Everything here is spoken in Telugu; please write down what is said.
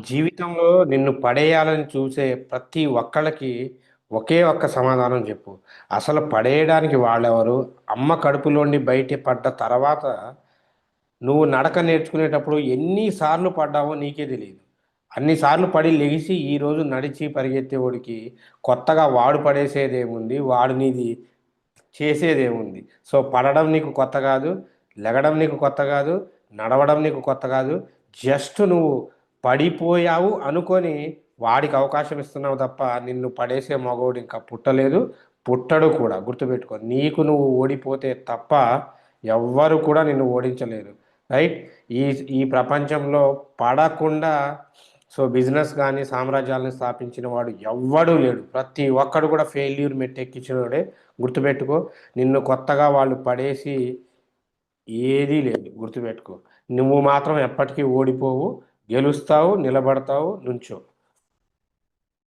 జీవితంలో నిన్ను పడేయాలని చూసే ప్రతి ఒక్కళ్ళకి ఒకే ఒక్క సమాధానం చెప్పు. అసలు పడేయడానికి వాళ్ళెవరు? అమ్మ కడుపులోండి బయట పడ్డ తర్వాత నువ్వు నడక నేర్చుకునేటప్పుడు ఎన్ని సార్లు పడ్డావో నీకే తెలియదు. అన్ని సార్లు పడి లెగిసి ఈరోజు నడిచి పరిగెత్తేవాడికి కొత్తగా వాడు పడేసేదేముంది? వాడు నీది చేసేదేముంది? సో పడడం నీకు కొత్త కాదు, లెగడం నీకు కొత్త కాదు, నడవడం నీకు కొత్త కాదు. జస్ట్ నువ్వు పడిపోయావు అనుకొని వాడికి అవకాశం ఇస్తున్నావు తప్ప నిన్ను పడేసే మగోడు ఇంకా పుట్టలేదు, పుట్టడు కూడా. గుర్తుపెట్టుకో, నీకు నువ్వు ఓడిపోతే తప్ప ఎవ్వరు కూడా నిన్ను ఓడించలేరు. రైట్? ఈ ఈ ప్రపంచంలో పడకుండా సో బిజినెస్ కానీ సామ్రాజ్యాలను స్థాపించిన వాడు ఎవ్వడూ లేడు. ప్రతి ఒక్కడు కూడా ఫెయిల్యూర్ మెట్టెక్కించినోడే. గుర్తుపెట్టుకో, నిన్ను కొత్తగా వాళ్ళు పడేసి ఏదీ లేదు. గుర్తుపెట్టుకో, నువ్వు మాత్రం ఎప్పటికీ ఓడిపోవు, గెలుస్తావు, నిలబడతావు, నుంచో.